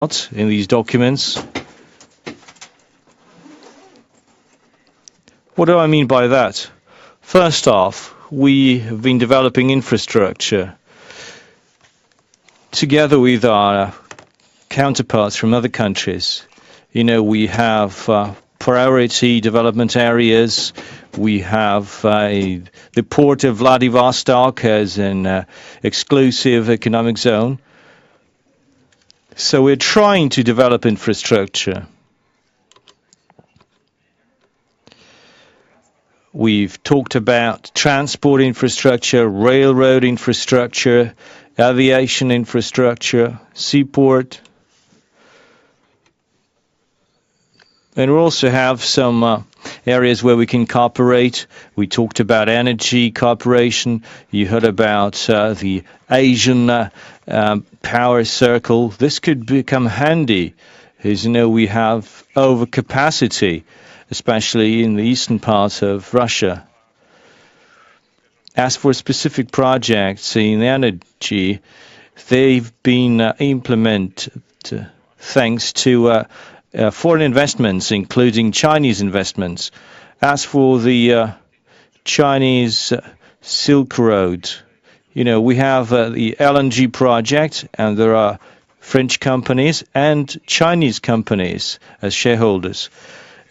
in these documents. What do I mean by that? First off, we have been developing infrastructure together with our counterparts from other countries. You know, we have priority development areas. We have the port of Vladivostok as an exclusive economic zone. So we're trying to develop infrastructure. We've talked about transport infrastructure, railroad infrastructure, aviation infrastructure, seaport. And we also have some areas where we can cooperate. We talked about energy cooperation. You heard about the Asian power circle. This could become handy. As you know, we have overcapacity, especially in the eastern part of Russia. As for specific projects in energy, they've been implemented thanks to foreign investments, including Chinese investments. As for the Chinese Silk Road, you know, we have the LNG project, and there are French companies and Chinese companies as shareholders.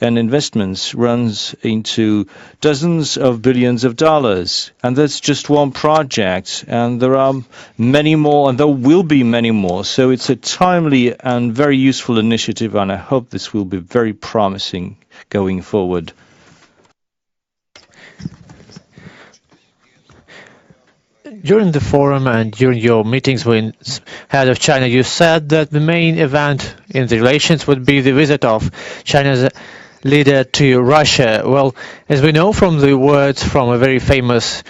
And investments runs into dozens of billions of dollars. And that's just one project. And there are many more, and there will be many more. So it's a timely and very useful initiative, and I hope this will be very promising going forward. During the forum and during your meetings with head of China, you said that the main event in the relations would be the visit of China's leader to Russia. Well, as we know from the words from a very famous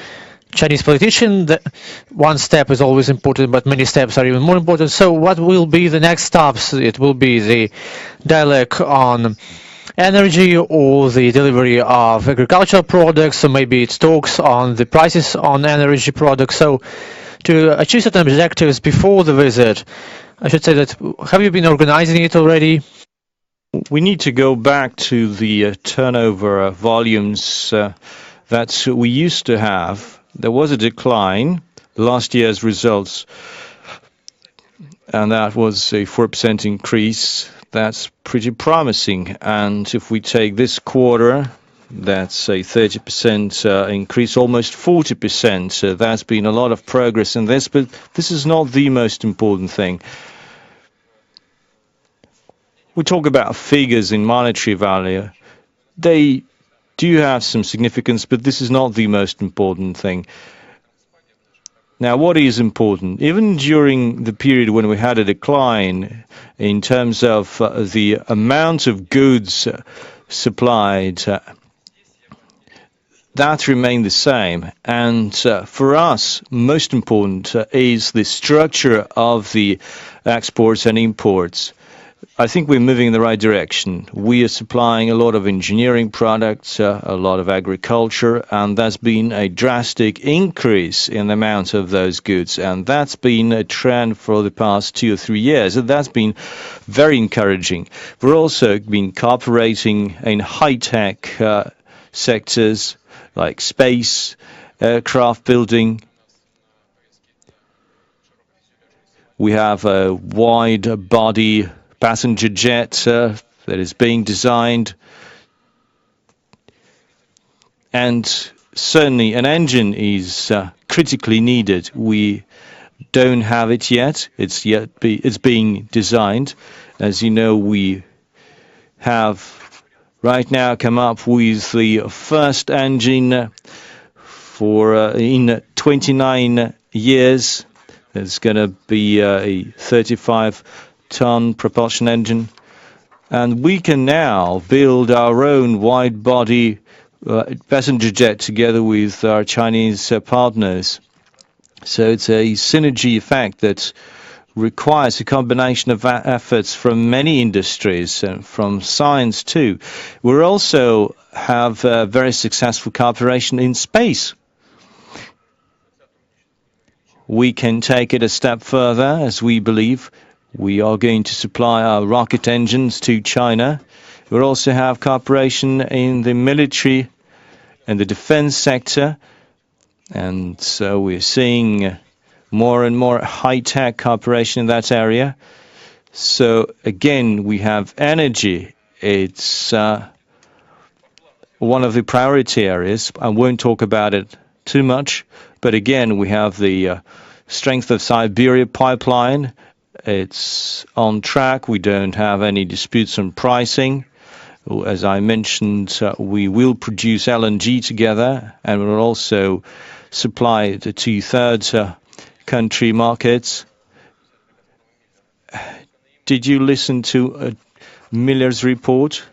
Chinese politician, that one step is always important, but many steps are even more important. So what will be the next steps? It will be the dialogue on energy or the delivery of agricultural products, so maybe it talks on the prices on energy products. So to achieve certain objectives before the visit, I should say that, have you been organizing it already? We need to go back to the turnover volumes that we used to have. There was a decline, last year's results, and that was a 4% increase. That's pretty promising. And if we take this quarter, that's a 30% increase, almost 40%. So that's been a lot of progress in this, but this is not the most important thing. We talk about figures in monetary value. They do have some significance, but this is not the most important thing. Now, what is important? Even during the period when we had a decline in terms of the amount of goods supplied, that remained the same. And for us, most important is the structure of the exports and imports. I think we're moving in the right direction. We are supplying a lot of engineering products, a lot of agriculture, and there's been a drastic increase in the amount of those goods. And that's been a trend for the past 2 or 3 years. And that's been very encouraging. We're also been cooperating in high-tech sectors like space, aircraft building. We have a wide-body passenger jet that is being designed, and certainly an engine is critically needed. We don't have it yet. It's being designed. As you know, we have right now come up with the first engine for in 29 years. There's going to be a 35-ton propulsion engine, and we can now build our own wide-body passenger jet together with our Chinese partners. So it's a synergy effect that requires a combination of efforts from many industries and from science too. We also have very successful cooperation in space. We can take it a step further, as we believe. We are going to supply our rocket engines to China. We'll also have cooperation in the military and the defense sector. And so we're seeing more and more high-tech cooperation in that area. So again, we have energy. It's one of the priority areas. I won't talk about it too much, but again, we have the strength of Siberia pipeline. It's on track. We don't have any disputes on pricing. As I mentioned, we will produce LNG together, and we'll also supply the two-third country markets. Did you listen to Miller's report?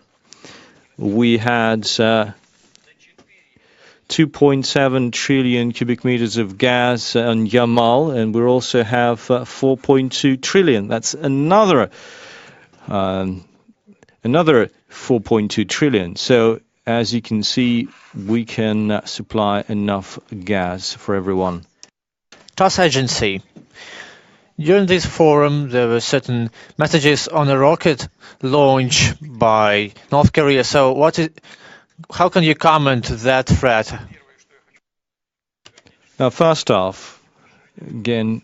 We had 2.7 trillion cubic meters of gas on Yamal, and we also have 4.2 trillion. That's another 4.2 trillion. So as you can see, we can supply enough gas for everyone. TASS agency. During this forum, there were certain messages on a rocket launch by North Korea. So how can you comment that threat? Now, first off, again,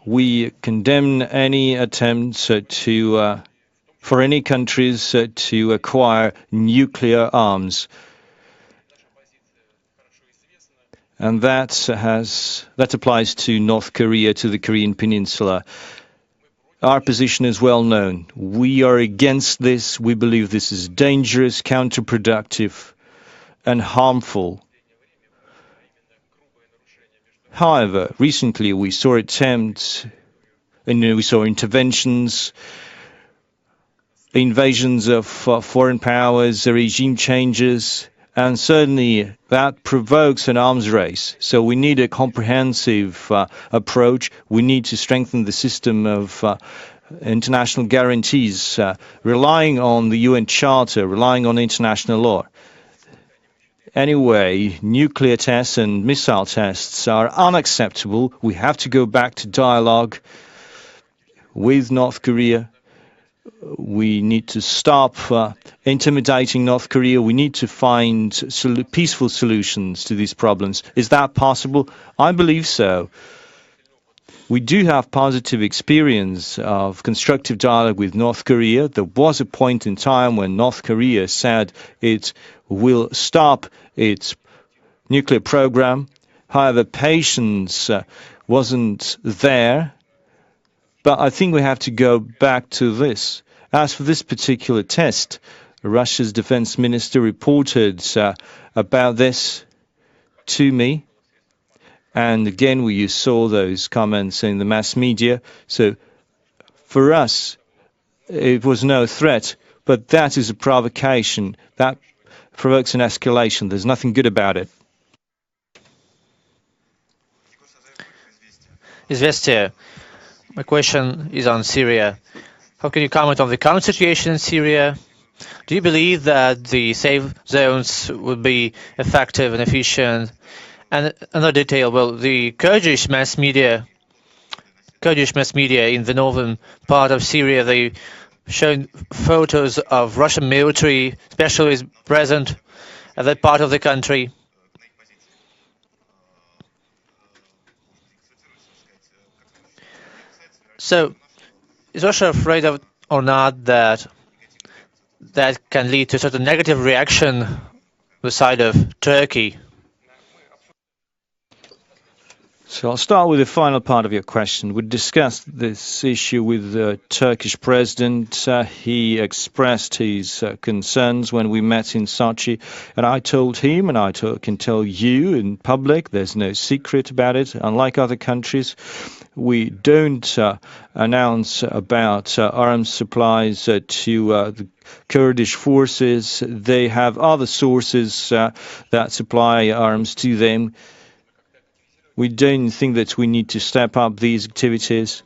we condemn any attempts for any countries to acquire nuclear arms. And that applies to North Korea, to the Korean Peninsula. Our position is well known. We are against this. We believe this is dangerous, counterproductive, and harmful. However, recently we saw attempts, and we saw interventions, invasions of foreign powers, regime changes, and certainly that provokes an arms race. So we need a comprehensive approach. We need to strengthen the system of international guarantees, relying on the UN Charter, relying on international law. Anyway, nuclear tests and missile tests are unacceptable. We have to go back to dialogue with North Korea. We need to stop intimidating North Korea. We need to find peaceful solutions to these problems. Is that possible? I believe so. We do have positive experience of constructive dialogue with North Korea. There was a point in time when North Korea said it will stop its nuclear program. However, patience wasn't there. But I think we have to go back to this. As for this particular test, Russia's defense minister reported about this to me. And again, you saw those comments in the mass media. So for us, it was no threat, but that is a provocation. That provokes an escalation. There's nothing good about it. Izvestia. My question is on Syria. How can you comment on the current situation in Syria? Do you believe that the safe zones will be effective and efficient? And another detail, well, the Kurdish mass media in the northern part of Syria, they showing photos of Russian military specialists present at that part of the country. So, is Russia afraid of or not that can lead to a certain negative reaction on the side of Turkey? So I'll start with the final part of your question. We discussed this issue with the Turkish president. He expressed his concerns when we met in Sochi, and I told him, and I can tell you in public, there's no secret about it. Unlike other countries, we don't announce about arms supplies to the Kurdish forces. They have other sources that supply arms to them. We don't think that we need to step up these activities.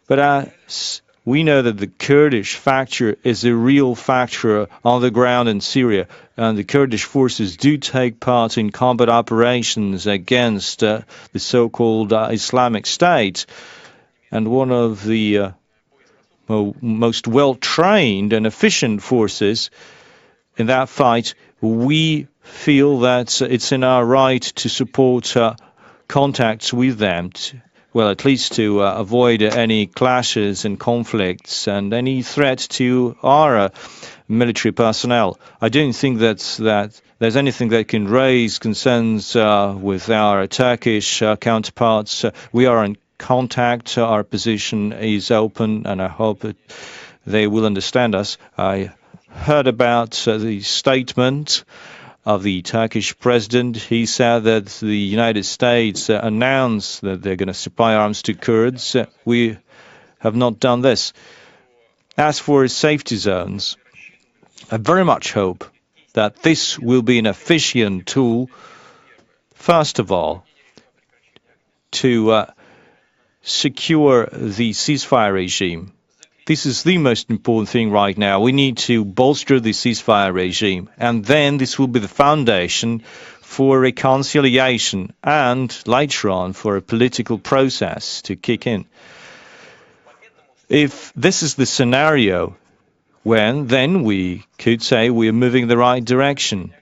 But as we know that the Kurdish factor is a real factor on the ground in Syria, and the Kurdish forces do take part in combat operations against the so-called Islamic State. and one of the most well-trained and efficient forces in that fight, we feel that it's in our right to support contacts with them, well, at least to avoid any clashes and conflicts and any threat to our military personnel. I don't think that there's anything that can raise concerns with our Turkish counterparts. We are in contact. Our position is open, and I hope that they will understand us. I heard about the statement of the Turkish president. He said that the United States announced that they're going to supply arms to Kurds. We have not done this. As for safety zones, I very much hope that this will be an efficient tool, first of all, to secure the ceasefire regime. This is the most important thing right now. We need to bolster the ceasefire regime, and then this will be the foundation for reconciliation and later on for a political process to kick in. If this is the scenario, then we could say we are moving in the right direction.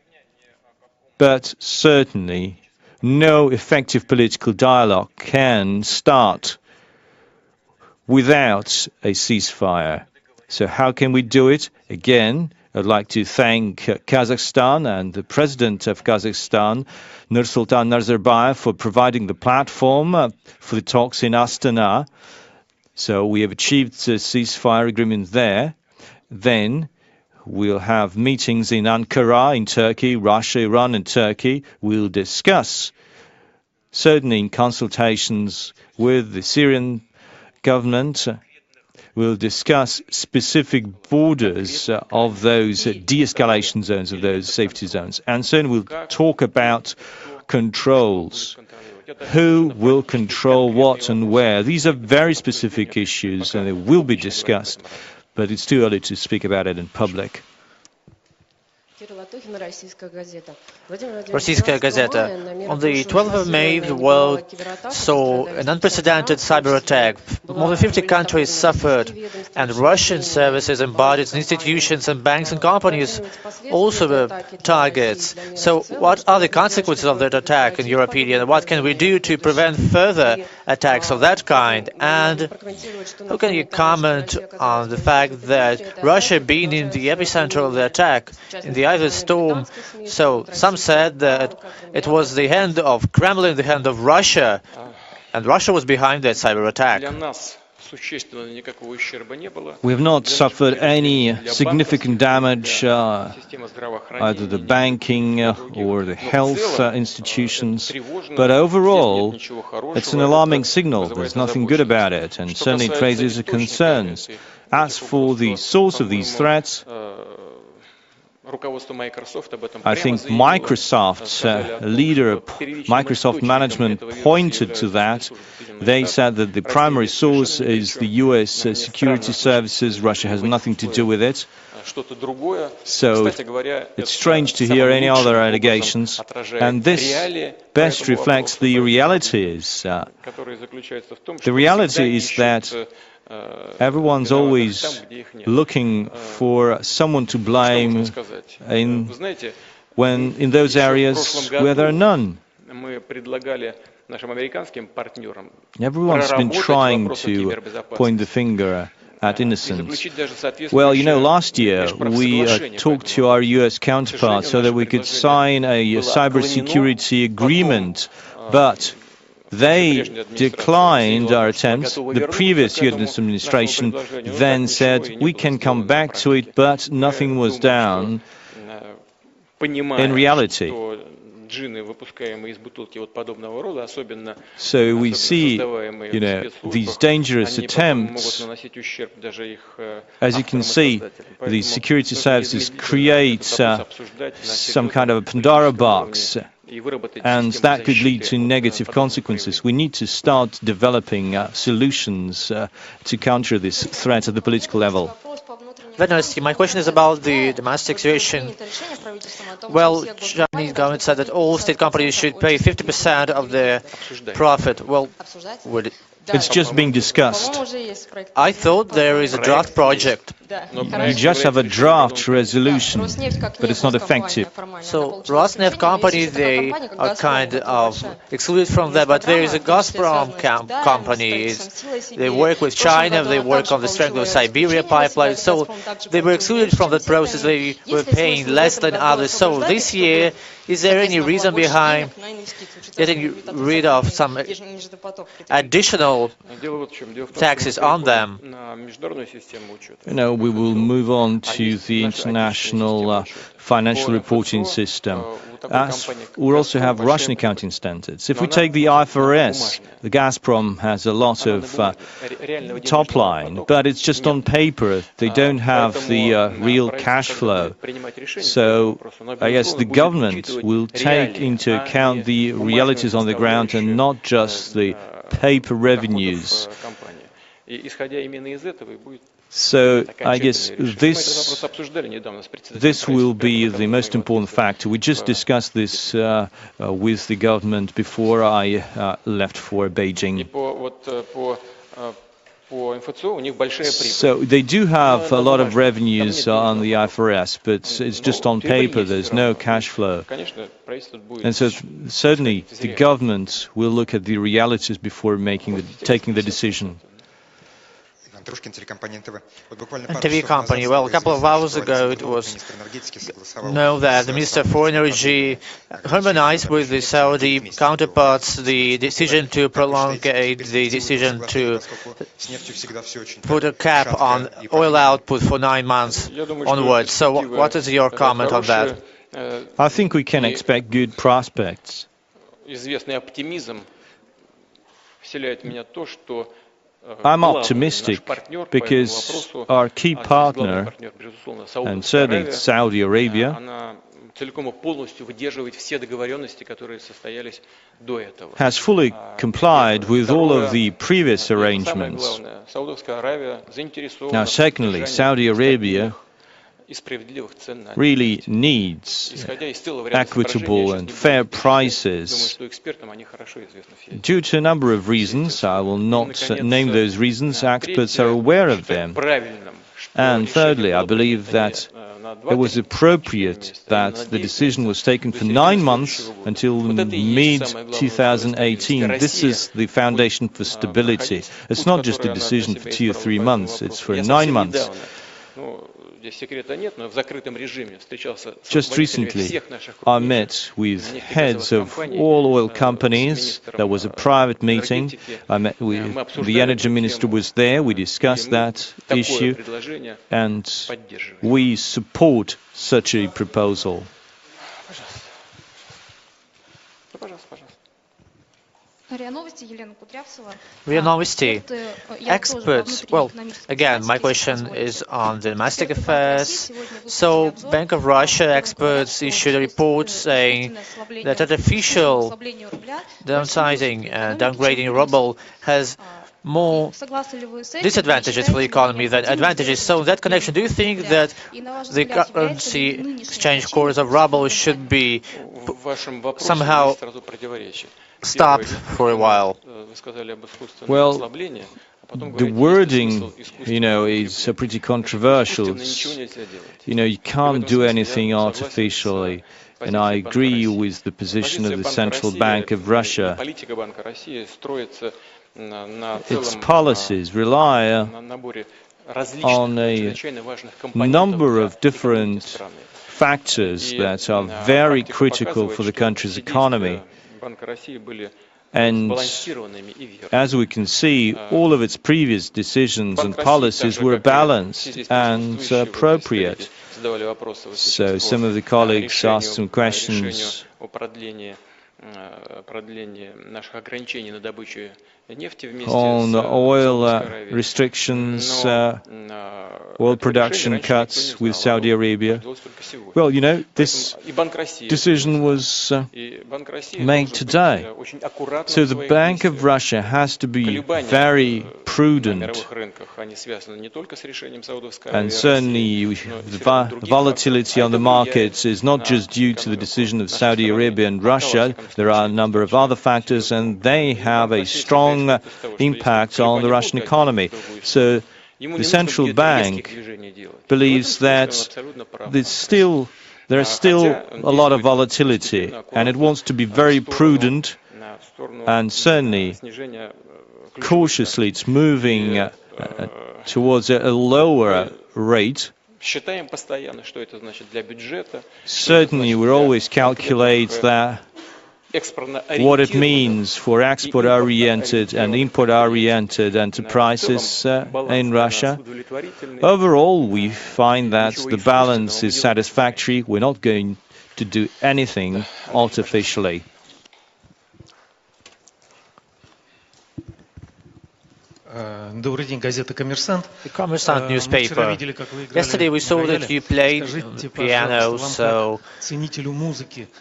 But certainly no effective political dialogue can start without a ceasefire. So how can we do it? Again, I'd like to thank Kazakhstan and the president of Kazakhstan, Nursultan Nazarbayev, for providing the platform for the talks in Astana. So we have achieved a ceasefire agreement there. Then we'll have meetings in Ankara, in Turkey, Russia, Iran, and Turkey. We'll discuss, certainly in consultations with the Syrian government, we'll discuss specific borders of those de-escalation zones, of those safety zones. And soon we'll talk about controls. Who will control what and where? These are very specific issues, and they will be discussed. But it's too early to speak about it in public. Российская газета. On the 12th of May, the world saw an unprecedented cyber attack. More than 50 countries suffered, and Russian services and bodies, institutions and banks and companies also were targets. So what are the consequences of that attack, in your opinion? What can we do to prevent further attacks of that kind? And how can you comment on the fact that Russia being in the epicenter of the attack, in the Iron Storm, so some said that it was the hand of Kremlin, the hand of Russia, and Russia was behind that cyber attack. We have not suffered any significant damage, either the banking or the health institutions, but overall, it's an alarming signal. There's nothing good about it, and certainly it raises concerns. As for the source of these threats, I think Microsoft's leader, Microsoft management, pointed to that. They said that the primary source is the U.S. security services. Russia has nothing to do with it. So it's strange to hear any other allegations. And this best reflects the reality the reality is that everyone's always looking for someone to blame in those areas where there are none. Everyone's been trying to point the finger at innocents. Well, last year we talked to our U.S. counterparts so that we could sign a cybersecurity agreement, but they declined our attempts. The previous U.S. administration then said, we can come back to it, but nothing was done. In reality, so we see, these dangerous attempts. As you can see, the security services create some kind of a Pandora box, and that could lead to negative consequences. We need to start developing solutions to counter this threat at the political level. Vladimir, my question is about the domestic situation. Well, Chinese government said that all state companies should pay 50% of their profit. Well, It's just being discussed. I thought there is a draft project. You just have a draft resolution, but it's not effective. So Rosneft company, they are kind of excluded from that, but there is a Gazprom company. They work with China, they work on the strength of the Siberia pipeline, so they were excluded from that process. They were paying less than others. So this year, is there any reason behind getting rid of some additional taxes on them? We will move on to the international financial reporting system. As we also have Russian accounting standards. If we take the IFRS, the Gazprom has a lot of top line, but it's just on paper. They don't have the real cash flow. So I guess the government will take into account the realities on the ground and not just the paper revenues. So I guess this will be the most important factor. We just discussed this with the government before I left for Beijing. So they do have a lot of revenues on the IFRS, but it's just on paper. There's no cash flow. And so certainly the government will look at the realities before taking the decision. TV company. Well, a couple of hours ago it was known that the Minister for Energy harmonized with the Saudi counterparts the decision to prolong the decision to put a cap on oil output for 9 months onwards. So what is your comment on that? I think we can expect good prospects. I'm optimistic because our key partner, and certainly Saudi Arabia, has fully complied with all of the previous arrangements. Now, secondly, Saudi Arabia really needs equitable and fair prices due to a number of reasons. I will not name those reasons. Experts are aware of them. And thirdly, I believe that it was appropriate that the decision was taken for 9 months until mid-2018. This is the foundation for stability. It's not just a decision for 2 or 3 months. It's for 9 months. Just recently, I met with heads of all oil companies. There was a private meeting. I met with the energy minister was there. We discussed that issue, and we support such a proposal. RIA Novosti. Experts, well, again, my question is on the domestic affairs. So, Bank of Russia experts issued a report saying that artificial downsizing and downgrading ruble has more disadvantages for the economy than advantages. So in that connection, do you think that the currency exchange course of ruble should be somehow stopped for a while? Well, the wording, is pretty controversial. You can't do anything artificially. And I agree with the position of the Central Bank of Russia. Its policies rely on a number of different factors that are very critical for the country's economy. And as we can see, all of its previous decisions and policies were balanced and appropriate. So some of the colleagues asked some questions on oil restrictions, oil production cuts with Saudi Arabia. Well, this decision was made today. So the Bank of Russia has to be very prudent. And certainly the volatility on the markets is not just due to the decision of Saudi Arabia and Russia. There are a number of other factors, and they have a strong strong impact on the Russian economy. So the central bank believes that there's still a lot of volatility, and it wants to be very prudent, and certainly cautiously it's moving towards a lower rate. Certainly we always calculate that what it means for export-oriented and import-oriented enterprises in Russia. Overall, we find that the balance is satisfactory. We're not going to do anything artificially. The Kommersant newspaper. Yesterday we saw that you played the piano, so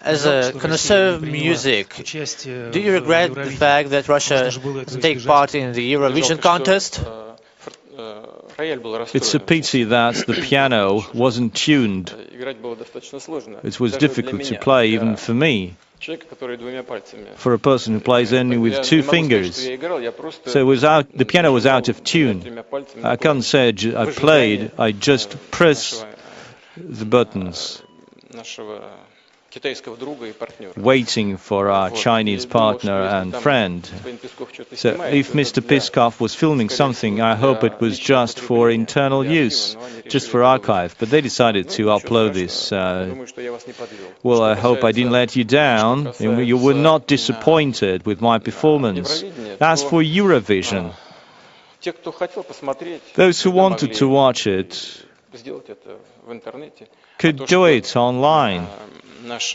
as a connoisseur of music, do you regret the fact that Russia doesn't take part in the Eurovision contest? It's a pity that the piano wasn't tuned. It was difficult to play even for me, for a person who plays only with two fingers. So the piano was out of tune. I can't say I played, I just pressed the buttons, waiting for our Chinese partner and friend. So if Mr. Peskov was filming something, I hope it was just for internal use, just for archive. But they decided to upload this. Well, I hope I didn't let you down. You were not disappointed with my performance. As for Eurovision, those who wanted to watch it could do it online. Those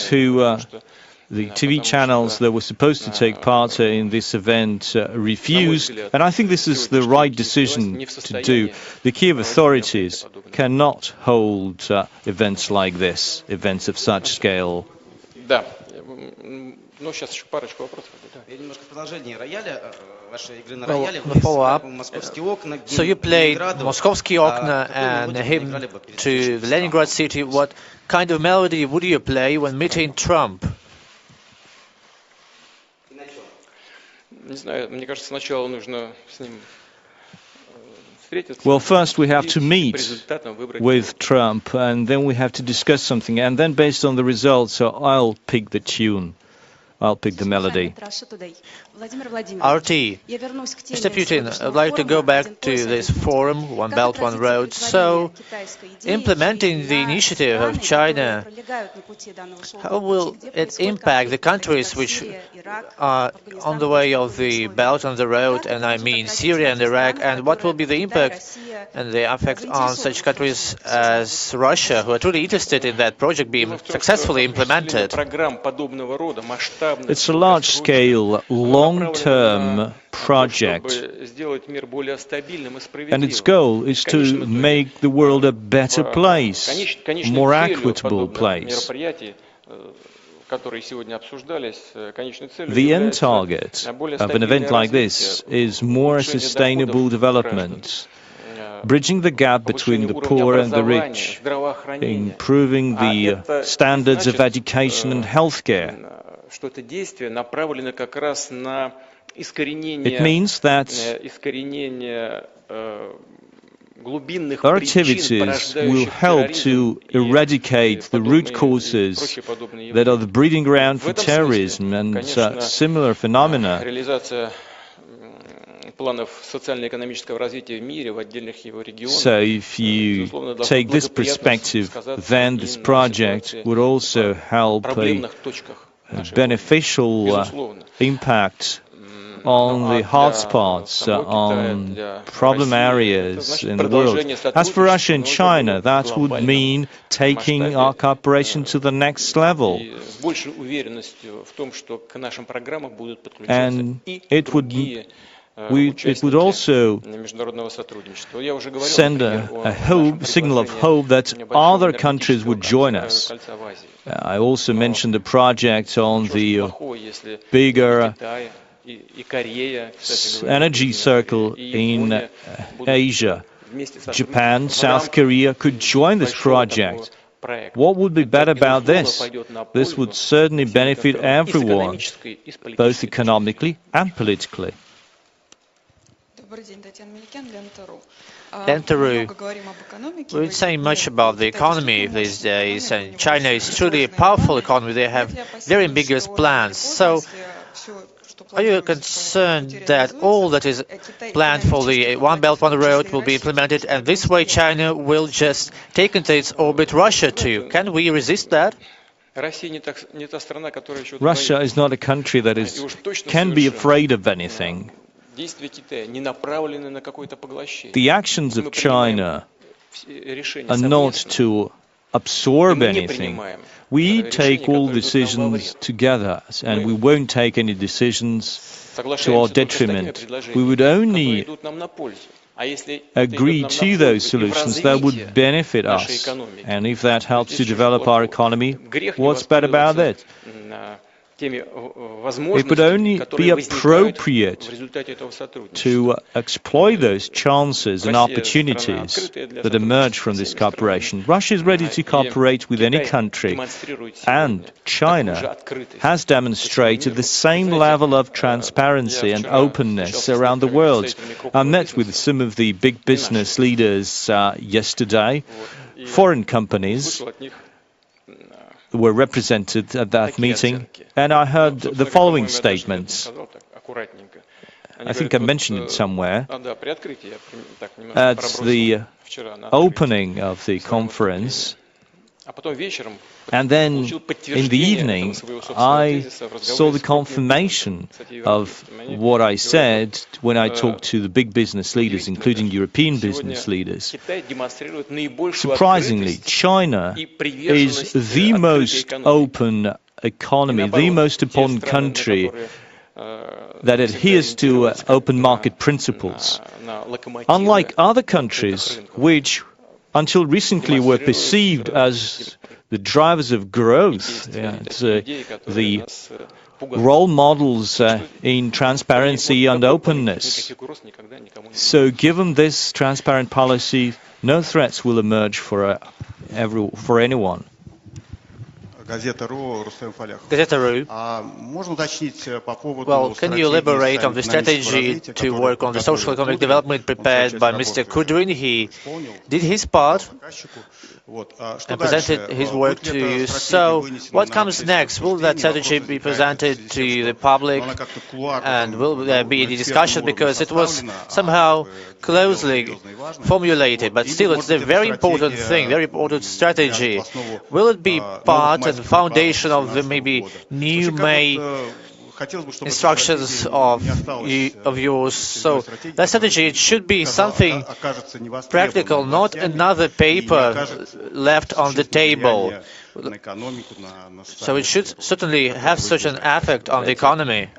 who, the TV channels that were supposed to take part in this event refused, and I think this is the right decision to do. The Kiev authorities cannot hold events like this, events of such scale. Follow-up. So you played Moskovsky Okna and Hymn to the Leningrad city. What kind of melody would you play when meeting Trump? Well, first we have to meet with Trump, and then we have to discuss something, and then based on the results, I'll pick the tune. I'll pick the melody. RT. Mr. Putin, I'd like to go back to this forum, One Belt, One Road. So, implementing the initiative of China, how will it impact the countries which are on the way of the Belt and the Road, and I mean Syria and Iraq, and what will be the impact and the effect on such countries as Russia, who are truly interested in that project being successfully implemented? It's a large-scale, long-term project, and its goal is to make the world a better place, a more equitable place. The end target of an event like this is more sustainable development, bridging the gap between the poor and the rich, improving the standards of education and healthcare. It means that our activities will help to eradicate the root causes that are the breeding ground for terrorism and similar phenomena. So if you take this perspective, then this project would also help a beneficial impact on the hotspots, on problem areas in the world. As for Russia and China, that would mean taking our cooperation to the next level. And it would also send a signal of hope that other countries would join us. I also mentioned the project on the bigger energy circle in Asia. Japan, South Korea could join this project. What would be bad about this? This would certainly benefit everyone, both economically and politically. BeltAndRoad. We're saying much about the economy these days, and China is truly a powerful economy. They have very ambiguous plans. So, are you concerned that all that is planned for the One Belt, One Road will be implemented, and this way China will just take into its orbit Russia too? Can we resist that? Russia is not a country that can be afraid of anything. The actions of China are not to absorb anything. We take all decisions together, and we won't take any decisions to our detriment. We would only agree to those solutions that would benefit us. And if that helps to develop our economy, what's bad about it? It would only be appropriate to exploit those chances and opportunities that emerge from this cooperation. Russia is ready to cooperate with any country, and China has demonstrated the same level of transparency and openness around the world. I met with some of the big business leaders yesterday, foreign companies were represented at that meeting, and I heard the following statements. I think I mentioned it somewhere. At the opening of the conference, and then in the evening, I saw the confirmation of what I said when I talked to the big business leaders, including European business leaders. Surprisingly, China is the most open economy, the most important country that adheres to open market principles. Unlike other countries, which until recently were perceived as the drivers of growth, the role models in transparency and openness. So given this transparent policy, no threats will emerge for anyone. BeltAndRoad. Well, can you elaborate on the strategy to work on the social economic development prepared by Mr. Kudrin? He did his part and presented his work to you. So, what comes next? Will that strategy be presented to the public, and will there be any discussion? Because it was somehow closely formulated, but still it's a very important thing, very important strategy. Will it be part and foundation of the maybe new May instructions of yours? So that strategy, it should be something practical, not another paper left on the table. So it should certainly have such an effect on the economy.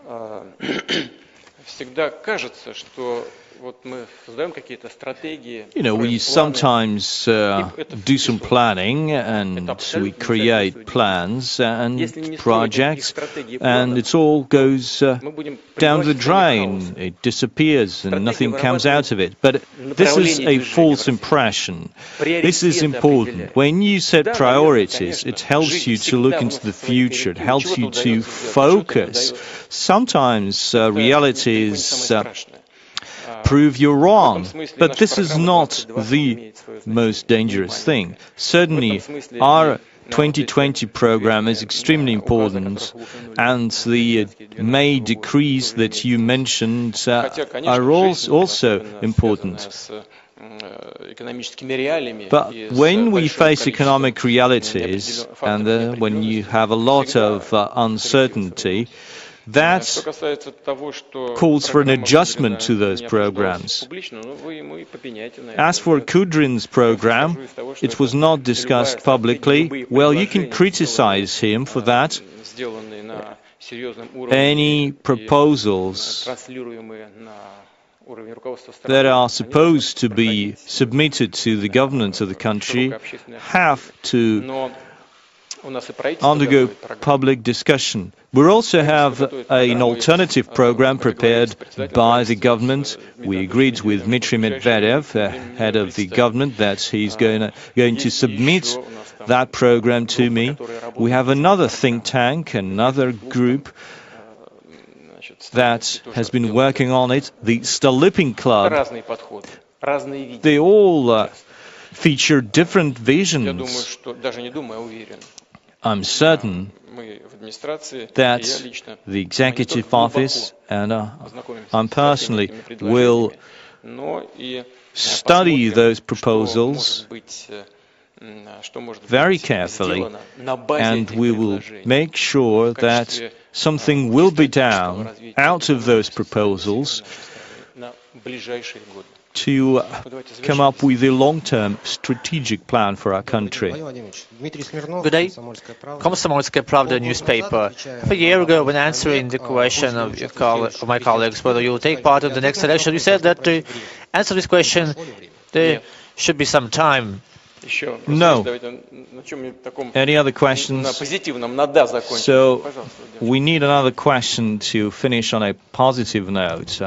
We sometimes do some planning, and we create plans and projects, and it all goes down the drain. It disappears and nothing comes out of it. But this is a false impression. This is important. When you set priorities, it helps you to look into the future. It helps you to focus. Sometimes realities prove you're wrong, but this is not the most dangerous thing. Certainly, our 2020 program is extremely important, and the May decrees that you mentioned are also important. But when we face economic realities, and when you have a lot of uncertainty, that calls for an adjustment to those programs. As for Kudrin's program, it was not discussed publicly. Well, you can criticize him for that. Any proposals that are supposed to be submitted to the government of the country have to undergo public discussion. We also have an alternative program prepared by the government. We agreed with Dmitry Medvedev, head of the government, that he's going to submit that program to me. We have another think tank, another group that has been working on it, the Stolypin Club. They all feature different visions. I'm certain that the executive office and I personally will study those proposals very carefully, and we will make sure that something will be done out of those proposals to come up with a long-term strategic plan for our country. Good day. Komsomolskaya Pravda newspaper. A year ago, when answering the question of my colleagues whether you will take part in the next election, you said that to answer this question, there should be some time. No. Any other questions? So we need another question to finish on a positive note.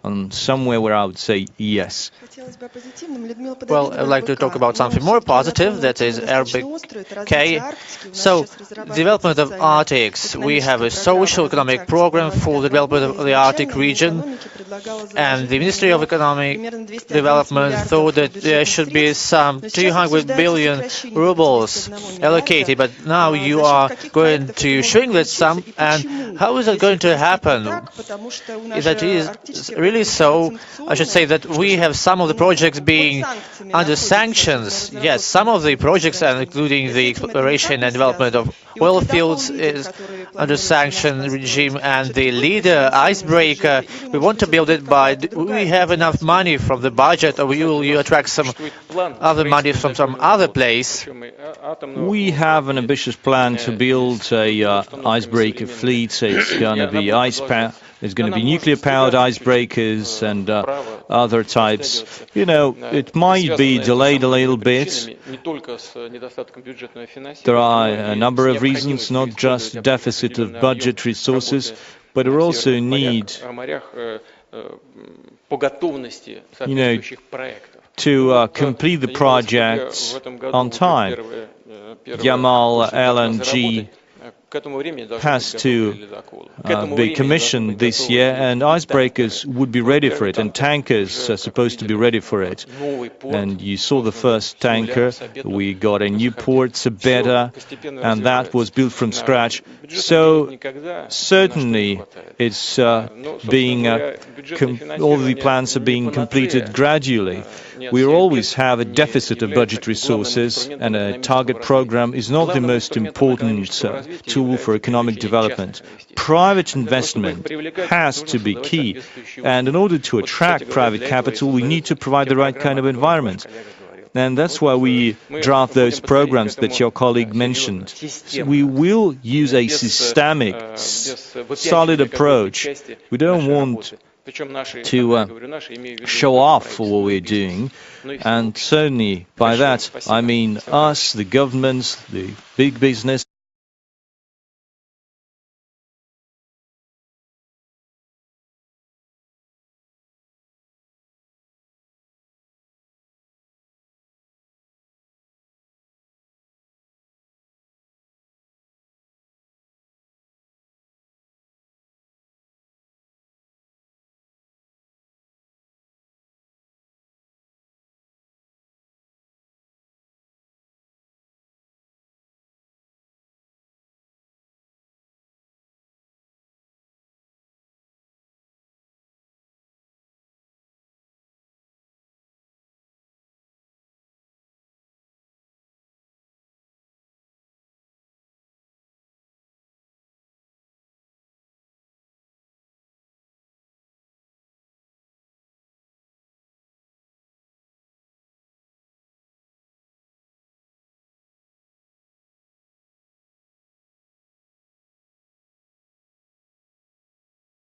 On somewhere where I would say yes. Well, I'd like to talk about something more positive, that is RBK. So, development of Arctics. We have a social economic program for the development of the Arctic region, and the Ministry of Economic Development thought that there should be some 200 billion rubles allocated, but now you are going to shrink that sum, and how is that going to happen? If that is really so, I should say that we have some of the projects being under sanctions. Yes, some of the projects, including the exploration and development of oil fields, is under sanction regime, and the leader icebreaker, we want to build it, but we have enough money from the budget, or will you attract some other money from some other place? We have an ambitious plan to build a icebreaker fleet. It's going to be There's going to be nuclear-powered icebreakers and other types. You know, it might be delayed a little bit. There are a number of reasons, not just deficit of budget resources, but we also need, to complete the projects on time. Yamal LNG has to be commissioned this year, and icebreakers would be ready for it, and tankers are supposed to be ready for it. And you saw the first tanker. We got a new port, Sabeta, and that was built from scratch. So certainly it's being all the plans are being completed gradually. We always have a deficit of budget resources, and a target program is not the most important tool for economic development. Private investment has to be key, and in order to attract private capital, we need to provide the right kind of environment. And that's why we draft those programs that your colleague mentioned. We will use a systemic, solid approach. We don't want to show off for what we're doing, and certainly by that I mean us, the governments, the big business.